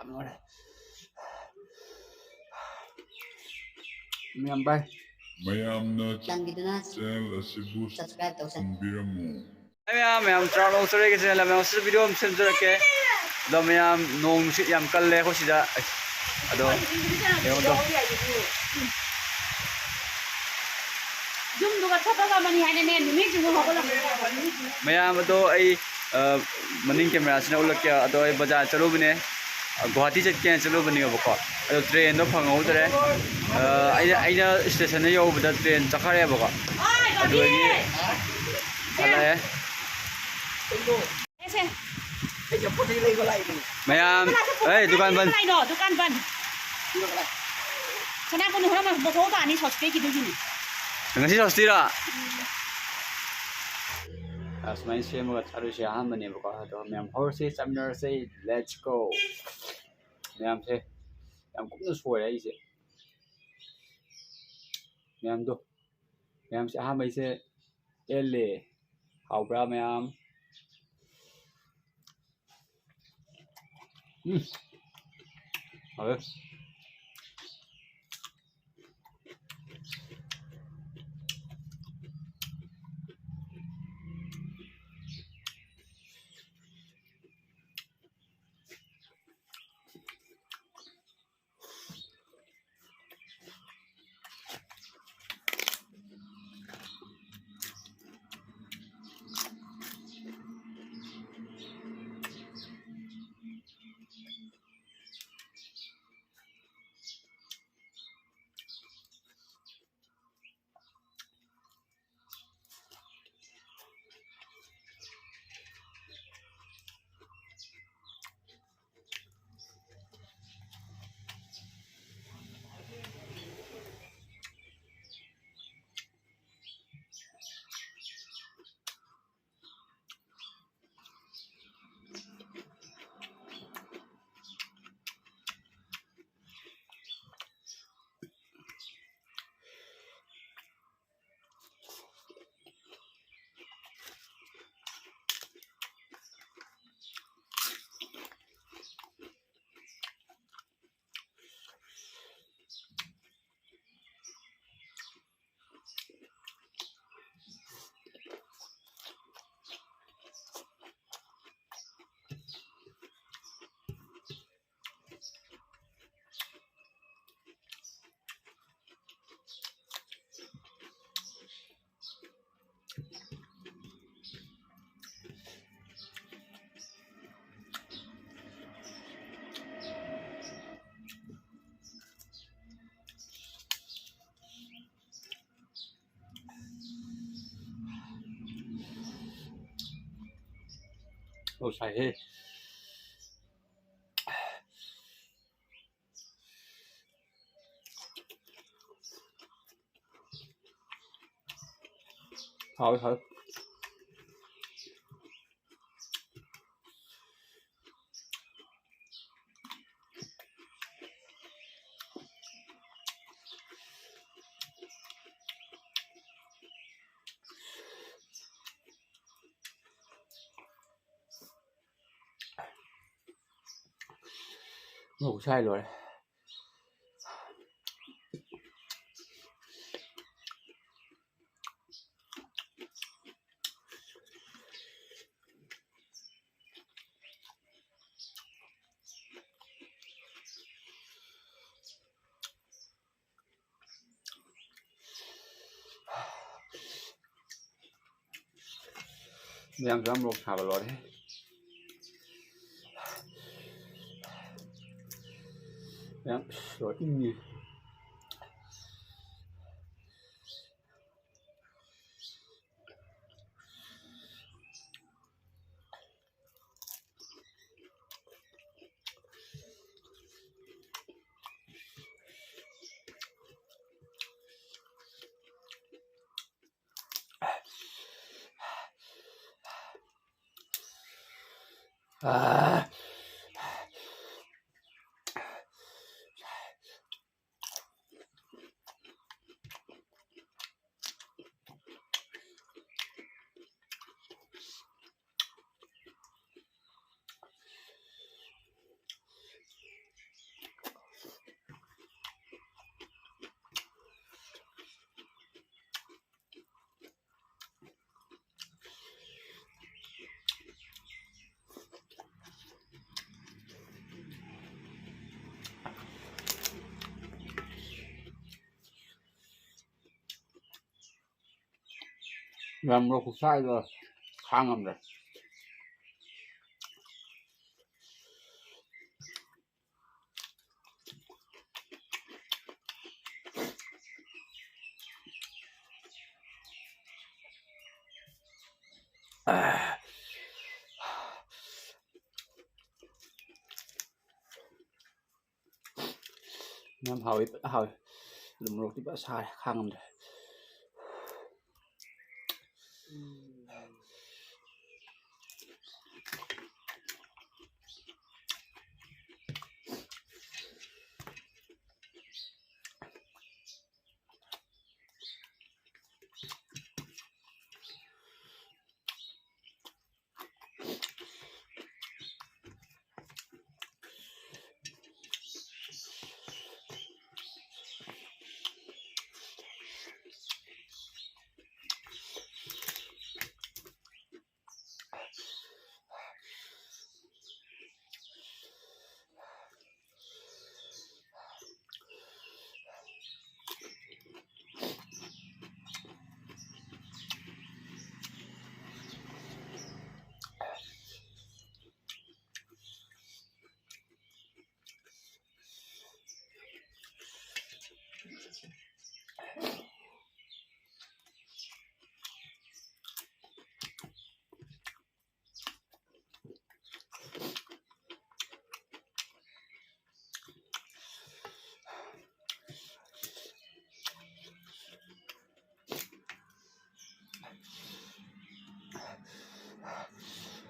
rồi mềm bay mayamna channel asibu subscribe mềm trao lâu rồi cái là mềm sẽ video xem cho cái đó mềm nông sĩ yam cân lệ có gì đó đó mềm đó mềm đó ai maning camera sẽ nấu lực kia đó ai bazaar chalo bine Guwahati chat kya chalo bine ga bako ado train no phangau tare aina station ne yo bada train chakhare bako ado ni ala mày ấy dukan ban dukan ban sana pun orang mah bawa tak ni sostek gitu gini ngasi sostira asmain semu charu sih ham bani bako ado mem horse seminar say let's go mem se yang cũng suy đấy chứ mem do mem se ham ấy se elle hậu bra mem ừ ồ sai hết thôi thôi ngủ sai rồi đang rắm lột thả vào lò đấy đang rồi như à ꯌꯥꯝ ꯃꯣꯔꯣꯛ ꯈꯨꯁꯥꯏꯗꯣ ꯈꯥꯡꯉꯝꯗ꯭ꯔꯦ ꯌꯥꯝ ꯍꯥꯎꯋꯤ ꯍꯥꯎꯋꯤ ꯑꯗꯨ ꯃꯣꯔꯣꯛꯇꯤ ꯐꯖꯅ ꯁꯥꯔꯦ ꯈꯥꯡꯉꯝꯗ꯭ꯔꯦ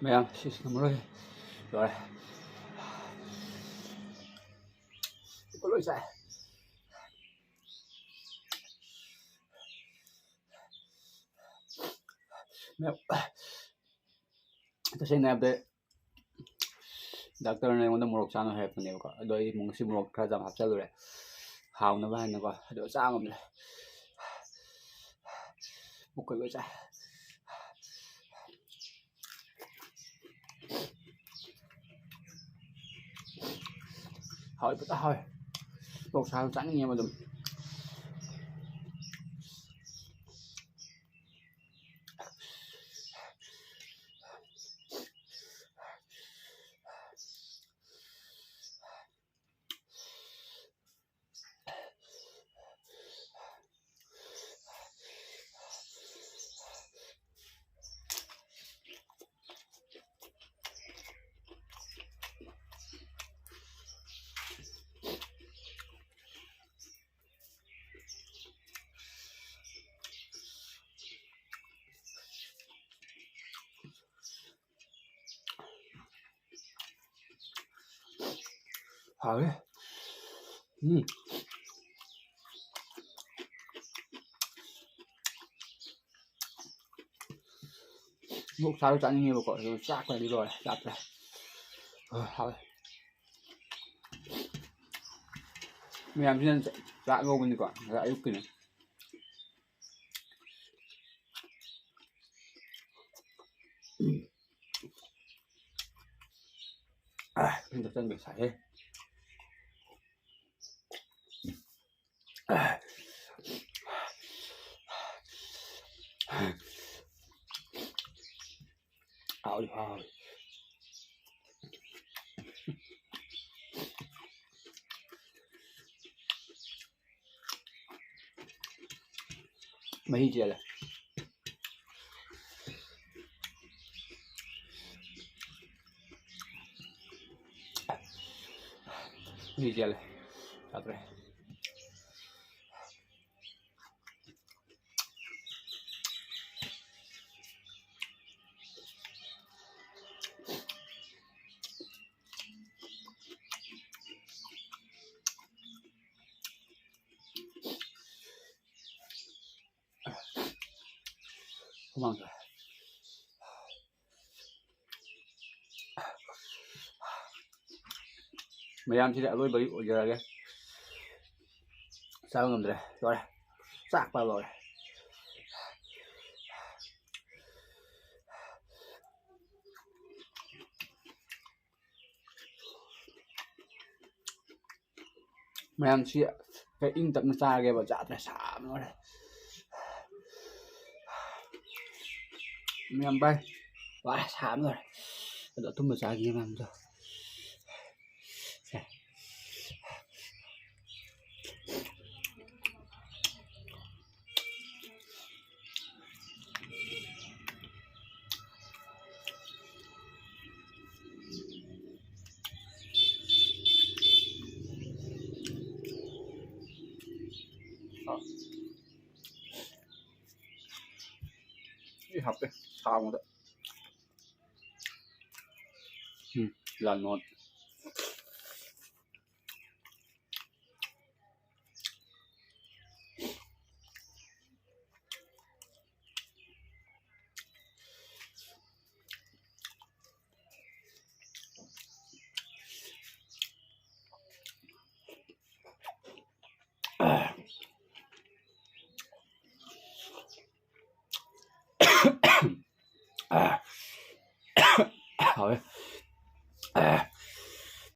mẹ xịt nằm rồi rồi có lỗi sai mẹ tôi xem em đấy doctor này muốn một trăm hai phần nhiều cả đôi muốn xin một cái giảm hấp cho rồi hào nó vai nó coi đỡ sao mà một cái lỗi sai hỏi bất hỏi một sao trắng như mà đừng hỏi một sao trắng như mà gọi rồi xác này đi rồi chặt này hỏi mình làm trên dạ ngô mình quả dạ yêu kỳ này mình tập chân bị sảy hết ảo đi thôi mấy chia là mấy chia là sao đây không ăn rồi mày ăn thì đã rồi bấy giờ kìa sao ngầm rồi rồi sạc vào rồi mày ăn chị cái in tập xa kìa vào chặt này xả nó đây ꯃꯌꯥꯝ ꯚꯥꯏ ꯋꯥꯔꯦ ꯁꯥꯕꯅ ꯂꯣꯏꯔꯦ ꯑꯗꯣ ꯑꯊꯨꯝꯕ ꯆꯥꯈꯤꯒꯦ ꯃꯌꯥꯝꯗꯣ ꯁꯦ 이 합해 사고다 란넛